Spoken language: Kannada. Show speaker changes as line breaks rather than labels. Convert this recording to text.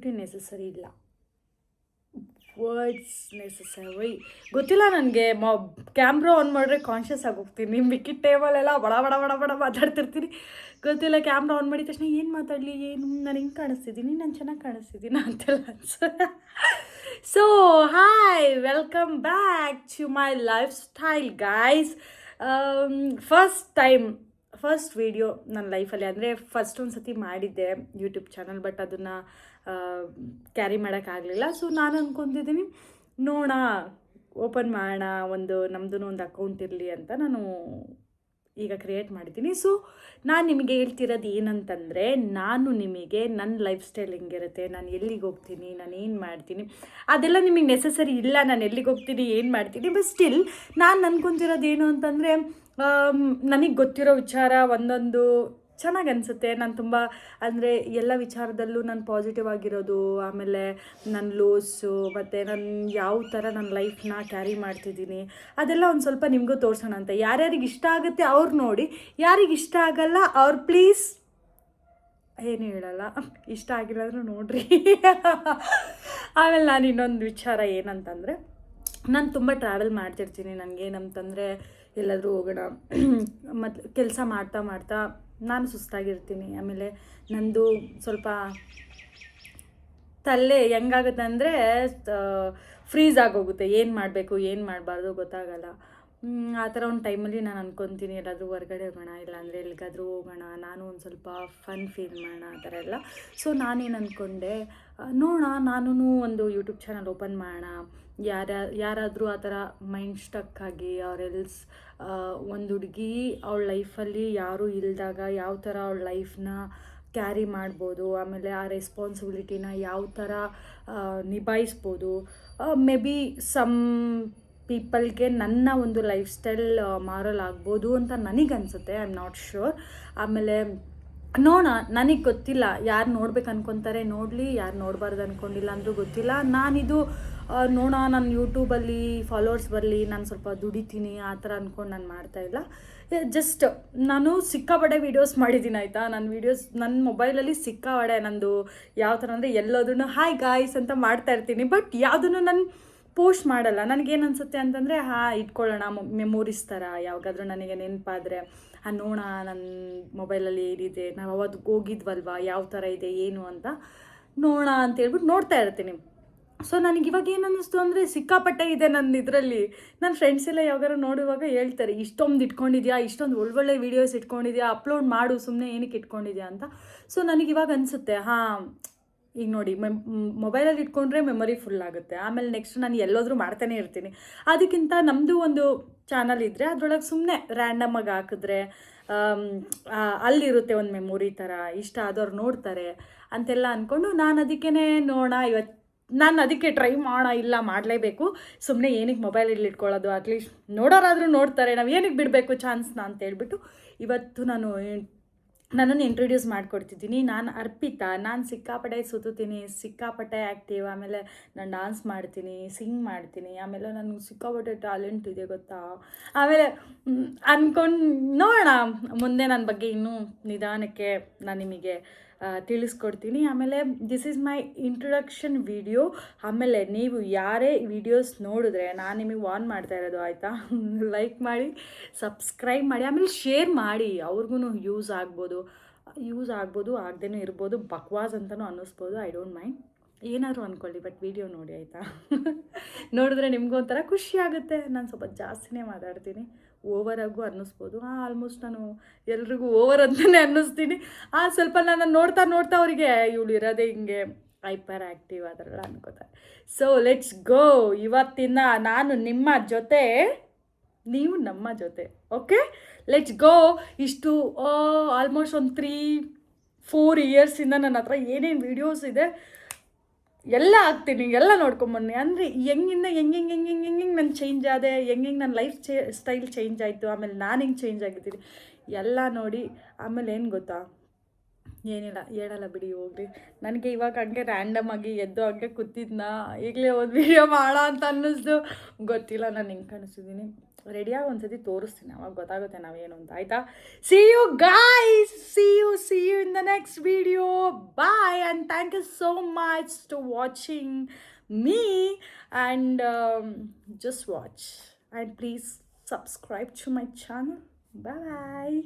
ಬ್ಯೂಟಿ ನೆಸೆಸರಿ ಇಲ್ಲ, ವರ್ಡ್ಸ್ ನೆಸೆಸರಿ. ಗೊತ್ತಿಲ್ಲ ನನಗೆ, ಕ್ಯಾಮ್ರಾ ಆನ್ ಮಾಡಿದ್ರೆ ಕಾನ್ಷಿಯಸ್ ಆಗೋಗ್ತೀನಿ. ಮಿಕ್ಕಿದ ಟೇಬಲೆಲ್ಲ ಬಡ ಬಡ ಬಡ ಬಡ ಮಾತಾಡ್ತಿರ್ತೀನಿ. ಗೊತ್ತಿಲ್ಲ, ಕ್ಯಾಮ್ರಾ ಆನ್ ಮಾಡಿದ ತಕ್ಷಣ ಏನು ಮಾತಾಡಲಿ, ಏನು ನಾನು ಹಿಂಗೆ ಕಾಣಿಸ್ತಿದ್ದೀನಿ, ನಾನು ಚೆನ್ನಾಗಿ ಕಾಣಿಸ್ತಿದ್ದೀನಿ ಅಂತೆಲ್ಲ ಅನ್ಸುತ್ತೆ. So hi, welcome back to my lifestyle guys. First video ನನ್ನ ಲೈಫಲ್ಲಿ, ಅಂದರೆ ಫಸ್ಟ್ ಒಂದು ಸತಿ ಮಾಡಿದ್ದೆ ಯೂಟ್ಯೂಬ್ ಚಾನಲ್, ಬಟ್ ಅದನ್ನು ಕ್ಯಾರಿ ಮಾಡೋಕ್ಕಾಗಲಿಲ್ಲ. ಸೊ ನಾನು ಅಂದ್ಕೊತಿದ್ದೀನಿ ನೋಡೋಣ, ಓಪನ್ ಮಾಡೋಣ, ನಮ್ಮದು ಒಂದು ಅಕೌಂಟ್ ಇರಲಿ ಅಂತ ನಾನು ಈಗ ಕ್ರಿಯೇಟ್ ಮಾಡಿದ್ದೀನಿ. ಸೊ ನಾನು ನಿಮಗೆ ಹೇಳ್ತಿರೋದು ಏನಂತಂದರೆ, ನಾನು ನಿಮಗೆ ನನ್ನ ಲೈಫ್ ಸ್ಟೈಲ್ ಹೆಂಗಿರುತ್ತೆ, ನಾನು ಎಲ್ಲಿಗೆ ಹೋಗ್ತೀನಿ, ನಾನು ಏನು ಮಾಡ್ತೀನಿ, ಅದೆಲ್ಲ ನಿಮಗೆ ನೆಸೆಸರಿ ಇಲ್ಲ. ನಾನು ಎಲ್ಲಿಗೆ ಹೋಗ್ತೀನಿ, ಏನು ಮಾಡ್ತೀನಿ, ಬಟ್ ಸ್ಟಿಲ್ ನಾನು ಅಂದ್ಕೊತಿರೋದು ಏನು ಅಂತಂದರೆ, ನನಗೆ ಗೊತ್ತಿರೋ ವಿಚಾರ ಒಂದೊಂದು ಚೆನ್ನಾಗಿ ಅನಿಸುತ್ತೆ. ನಾನು ತುಂಬ ಅಂದರೆ ಎಲ್ಲ ವಿಚಾರದಲ್ಲೂ ನಾನು ಪಾಸಿಟಿವ್ ಆಗಿರೋದು, ಆಮೇಲೆ ನನ್ನ ಲೋಸು, ಮತ್ತು ನಾನು ಯಾವ ಥರ ನನ್ನ ಲೈಫ್ನ ಕ್ಯಾರಿ ಮಾಡ್ತಿದ್ದೀನಿ, ಅದೆಲ್ಲ ಒಂದು ಸ್ವಲ್ಪ ನಿಮಗೂ ತೋರಿಸೋಣ ಅಂತ. ಯಾರ್ಯಾರಿಗೆ ಇಷ್ಟ ಆಗುತ್ತೆ ಅವ್ರು ನೋಡಿ, ಯಾರಿಗೆ ಇಷ್ಟ ಆಗಲ್ಲ ಅವ್ರು ಪ್ಲೀಸ್ ಏನು ಹೇಳಲ್ಲ, ಇಷ್ಟ ಆಗಿಲ್ಲ ಅಂದರೂ ನೋಡ್ರಿ. ಆಮೇಲೆ ನಾನು ಇನ್ನೊಂದು ವಿಚಾರ ಏನಂತಂದರೆ, ನಾನು ತುಂಬ ಟ್ರಾವೆಲ್ ಮಾಡ್ತಿರ್ತೀನಿ. ನನಗೇನಂತಂದರೆ ಎಲ್ಲಾದರೂ ಹೋಗೋಣ, ಮತ್ತು ಕೆಲಸ ಮಾಡ್ತಾ ಮಾಡ್ತಾ ನಾನು ಸುಸ್ತಾಗಿರ್ತೀನಿ. ಆಮೇಲೆ ನಂದು ಸ್ವಲ್ಪ ತಲೆ ಹೆಂಗಾಗುತ್ತೆ ಅಂದರೆ ಫ್ರೀಸ್ ಆಗೋಗುತ್ತೆ, ಏನು ಮಾಡಬೇಕು ಏನು ಮಾಡಬಾರ್ದು ಗೊತ್ತಾಗಲ್ಲ. ಆ ಥರ ಒಂದು ಟೈಮಲ್ಲಿ ನಾನು ಅಂದ್ಕೊತೀನಿ ಎಲ್ಲಾದರೂ ಹೊರ್ಗಡೆ ಹೋಗೋಣ, ಇಲ್ಲಾಂದರೆ ಎಲ್ಲಿಗಾದರೂ ಹೋಗೋಣ, ನಾನು ಒಂದು ಸ್ವಲ್ಪ ಫನ್ ಫೀಲ್ ಮಾಡೋಣ ಆ ಥರ ಎಲ್ಲ. ಸೊ ನಾನೇನು ಅಂದ್ಕೊಂಡೆ, ನೋಡೋಣ ನಾನು ಒಂದು ಯೂಟ್ಯೂಬ್ ಚಾನಲ್ ಓಪನ್ ಮಾಡೋಣ. ಯಾರಾದರೂ ಆ ಥರ ಮೈಂಡ್ ಸ್ಟಕ್ ಆಗಿ ಎಲ್ಸ್ ಒಂದು ಹುಡುಗಿ ಅವಳ ಲೈಫಲ್ಲಿ ಯಾರೂ ಇಲ್ಲದಾಗ ಯಾವ ಥರ ಅವಳ ಲೈಫ್ನ ಕ್ಯಾರಿ ಮಾಡ್ಬೋದು, ಆಮೇಲೆ ಆ ರೆಸ್ಪಾನ್ಸಿಬಿಲಿಟಿನ ಯಾವ ಥರ ನಿಭಾಯಿಸ್ಬೋದು. ಮೇ ಬಿ ಸಮ್ ಪೀಪಲ್ಗೆ ನನ್ನ ಒಂದು ಲೈಫ್ ಸ್ಟೈಲ್ ಮಾರಲ್ ಆಗ್ಬೋದು ಅಂತ ನನಗನ್ಸುತ್ತೆ, ಐ ಆಮ್ ನಾಟ್ ಶ್ಯೂರ್. ಆಮೇಲೆ ನೋಡೋಣ, ನನಗೆ ಗೊತ್ತಿಲ್ಲ, ಯಾರು ನೋಡ್ಬೇಕು ಅನ್ಕೊತಾರೆ ನೋಡಲಿ, ಯಾರು ನೋಡಬಾರ್ದು ಅಂದ್ಕೊಂಡಿಲ್ಲ ಅಂದರೂ ಗೊತ್ತಿಲ್ಲ. ನಾನಿದು ನೋಡೋಣ, ನನ್ನ ಯೂಟ್ಯೂಬಲ್ಲಿ ಫಾಲೋವರ್ಸ್ ಬರಲಿ, ನಾನು ಸ್ವಲ್ಪ ದುಡಿತೀನಿ ಆ ಥರ ಅಂದ್ಕೊಂಡು ನಾನು ಮಾಡ್ತಾಯಿಲ್ಲ. ಜಸ್ಟ್ ನಾನು ಸಿಕ್ಕಾಪಟ್ಟೆ ವೀಡಿಯೋಸ್ ಮಾಡಿದ್ದೀನಿ ಆಯಿತಾ. ನನ್ನ ಮೊಬೈಲಲ್ಲಿ ಸಿಕ್ಕಾಪಟ್ಟೆ ನಂದು ಯಾವ ಥರ ಅಂದರೆ ಎಲ್ಲೋದ್ರೂ ಹಾಯ್ ಗಾಯ್ಸ್ ಅಂತ ಮಾಡ್ತಾಯಿರ್ತೀನಿ, ಬಟ್ ಯಾವುದನ್ನು ನಾನು ಪೋಸ್ಟ್ ಮಾಡಲ್ಲ. ನನಗೇನು ಅನಿಸುತ್ತೆ ಅಂತಂದರೆ, ಇಟ್ಕೊಳ್ಳೋಣ ಮೆಮೊರೀಸ್ ಥರ, ಯಾವಾಗಾದರೂ ನನಗೆ ನೆನಪಾದರೆ ನೋಡೋಣ ನನ್ನ ಮೊಬೈಲಲ್ಲಿ ಏನಿದೆ, ನಾವು ಅವತ್ತು ಹೋಗಿದ್ವಲ್ವ, ಯಾವ ಥರ ಇದೆ ಏನು ಅಂತ ನೋಡೋಣ ಅಂತೇಳ್ಬಿಟ್ಟು ನೋಡ್ತಾ ಇರ್ತೀನಿ. ಸೊ ನನಗೆ ಇವಾಗ ಏನು ಅನ್ನಿಸ್ತು ಅಂದರೆ, ಸಿಕ್ಕಾಪಟ್ಟೆ ಇದೆ ನನ್ನ ಇದರಲ್ಲಿ. ನನ್ನ ಫ್ರೆಂಡ್ಸ್ ಎಲ್ಲ ಯಾವಾಗಾರು ನೋಡುವಾಗ ಹೇಳ್ತಾರೆ, ಇಷ್ಟೊಂದು ಇಟ್ಕೊಂಡಿದ್ಯಾ, ಇಷ್ಟೊಂದು ಒಳ್ಳೊಳ್ಳೆ ವೀಡಿಯೋಸ್ ಇಟ್ಕೊಂಡಿದ್ಯಾ, ಅಪ್ಲೋಡ್ ಮಾಡು, ಸುಮ್ಮನೆ ಏನಕ್ಕೆ ಇಟ್ಕೊಂಡಿದ್ಯಾ ಅಂತ. ಸೊ ನನಗಿವಾಗ ಅನಿಸುತ್ತೆ, ಈಗ ನೋಡಿ, ಮೊಬೈಲಲ್ಲಿ ಇಟ್ಕೊಂಡ್ರೆ ಮೆಮೊರಿ ಫುಲ್ ಆಗುತ್ತೆ. ಆಮೇಲೆ ನೆಕ್ಸ್ಟ್ ನಾನು ಎಲ್ಲೋದ್ರೂ ಮಾಡ್ತಾನೆ ಇರ್ತೀನಿ. ಅದಕ್ಕಿಂತ ನಮ್ಮದು ಒಂದು ಚಾನಲ್ ಇದ್ದರೆ ಅದರೊಳಗೆ ಸುಮ್ಮನೆ ರ್ಯಾಂಡಮಾಗಿ ಹಾಕಿದ್ರೆ ಅಲ್ಲಿರುತ್ತೆ ಒಂದು ಮೆಮೊರಿ ಥರ, ಇಷ್ಟ ಆದವ್ರು ನೋಡ್ತಾರೆ ಅಂತೆಲ್ಲ ಅಂದ್ಕೊಂಡು ನಾನು ಅದಕ್ಕೇ ನೋಡೋಣ, ನಾನು ಅದಕ್ಕೆ ಟ್ರೈ ಮಾಡೋಣ, ಇಲ್ಲ ಮಾಡಲೇಬೇಕು, ಸುಮ್ಮನೆ ಏನಕ್ಕೆ ಮೊಬೈಲಲ್ಲಿ ಇಟ್ಕೊಳ್ಳೋದು, ಅಟ್ಲೀಸ್ಟ್ ನೋಡೋರಾದರೂ ನೋಡ್ತಾರೆ, ನಾವು ಏನಕ್ಕೆ ಬಿಡಬೇಕು ಚಾನ್ಸ್ನ ಅಂತೇಳ್ಬಿಟ್ಟು ಇವತ್ತು ನನ್ನನ್ನು ಇಂಟ್ರೊಡ್ಯೂಸ್ ಮಾಡಿಕೊಡ್ತಿದ್ದೀನಿ. ನಾನು ಅರ್ಪಿತಾ. ನಾನು ಸಿಕ್ಕಾಪಟ್ಟೆ ಸುತ್ತೀನಿ, ಸಿಕ್ಕಾಪಟ್ಟೆ ಆ್ಯಕ್ಟಿವ್, ಆಮೇಲೆ ನಾನು ಡಾನ್ಸ್ ಮಾಡ್ತೀನಿ, ಸಿಂಗ್ ಮಾಡ್ತೀನಿ, ಆಮೇಲೆ ನನಗೆ ಸಿಕ್ಕಾಪಟ್ಟೆ ಟ್ಯಾಲೆಂಟ್ ಇದೆ ಗೊತ್ತಾ. ಆಮೇಲೆ ಅಂದ್ಕೊಂಡು ನೋಡೋಣ, ಮುಂದೆ ನನ್ನ ಬಗ್ಗೆ ಇನ್ನೂ ನಿಧಾನಕ್ಕೆ ನಾನು ನಿಮಗೆ ತಿಳಿಸ್ಕೊಡ್ತೀನಿ. ಆಮೇಲೆ this is my introduction video. ಆಮೇಲೆ ನೀವು ಯಾರೇ ವಿಡಿಯೋಸ್ ನೋಡಿದ್ರೆ ನಾನು ನಿಮಗೆ ವಾರ್ನ್ ಮಾಡ್ತಾ ಇರೋದು ಆಯಿತಾ, ಲೈಕ್ ಮಾಡಿ, ಸಬ್ಸ್ಕ್ರೈಬ್ ಮಾಡಿ, ಆಮೇಲೆ ಶೇರ್ ಮಾಡಿ, ಅವ್ರಿಗೂ ಯೂಸ್ ಆಗ್ಬೋದು, ಆಗದೇನೂ ಇರ್ಬೋದು, ಬಕ್ವಾಸ್ ಅಂತಲೂ ಅನ್ನಿಸ್ಬೋದು, ಐ ಡೋಂಟ್ ಮೈಂಡ್, ಏನಾದರೂ ಅಂದ್ಕೊಳ್ಳಿ, ಬಟ್ ವಿಡಿಯೋ ನೋಡಿ ಆಯಿತಾ. ನೋಡಿದ್ರೆ ನಿಮಗೂ ಒಂಥರ ಖುಷಿ ಆಗುತ್ತೆ. ನಾನು ಸ್ವಲ್ಪ ಜಾಸ್ತಿನೇ ಮಾತಾಡ್ತೀನಿ, ಓವರಾಗೂ ಅನ್ನಿಸ್ಬೋದು. ಆಲ್ಮೋಸ್ಟ್ ನಾನು ಎಲ್ರಿಗೂ ಓವರ್ ಅಂತಲೇ ಅನ್ನಿಸ್ತೀನಿ. ಸ್ವಲ್ಪ ನಾನು ನೋಡ್ತಾ ಅವರಿಗೆ ಇವಳು ಇರೋದೇ ಹಿಂಗೆ ಹೈಪರ್ ಆ್ಯಕ್ಟಿವ್ ಆ ಥರ ಎಲ್ಲ ಅನ್ಕೋತಾರೆ. So let's go. ಇವತ್ತಿನ ನಾನು ನಿಮ್ಮ ಜೊತೆ, ನೀವು ನಮ್ಮ ಜೊತೆ, ಓಕೆ, ಲೆಟ್ಸ್ ಗೋ. ಇಷ್ಟು ಆಲ್ಮೋಸ್ಟ್ ಒಂದು 3-4 ಇಯರ್ಸಿಂದ ನನ್ನ ಹತ್ರ ಏನೇನು ವೀಡಿಯೋಸ್ ಇದೆ ಎಲ್ಲ ಹಾಕ್ತೀನಿ, ಎಲ್ಲ ನೋಡ್ಕೊಂಬನ್ನಿ. ಅಂದರೆ ಹೆಂಗೆ ನಾನು ಚೇಂಜ್ ಆದೆ, ಹೆಂಗೆ ನನ್ನ ಲೈಫ್ ಸ್ಟೈಲ್ ಚೇಂಜ್ ಆಯಿತು, ಆಮೇಲೆ ನಾನು ಹೆಂಗೆ ಚೇಂಜ್ ಆಗಿದ್ದೀನಿ ಎಲ್ಲ ನೋಡಿ. ಆಮೇಲೆ ಏನು ಗೊತ್ತಾ, ಏನಿಲ್ಲ ಹೇಳಲ್ಲ ಬಿಡಿ, ಹೋಗ್ರಿ. ನನಗೆ ಇವಾಗ ಹಂಗೆ ರ್ಯಾಂಡಮ್ ಆಗಿ ಎದ್ದು ಹಂಗೆ ಕೂತಿದ್ನ, ಈಗಲೇ ಒಂದು ವಿಡಿಯೋ ಮಾಡೋ ಅಂತ ಅನ್ನಿಸ್ದು. ಗೊತ್ತಿಲ್ಲ ನಾನು ಹೆಂಗೆ ಕಾಣಿಸ್ತಿದ್ದೀನಿ. ರೆಡಿಯಾಗಿ ಒಂದ್ಸತಿ ತೋರಿಸ್ತೀನಿ, ಅವಾಗ ಗೊತ್ತಾಗುತ್ತೆ ನಾವೇನು ಅಂತ, ಆಯಿತಾ? See you guys, see you in the next video. Bye and thank you so much to watching me, and just watch, and please subscribe to my channel. Bye.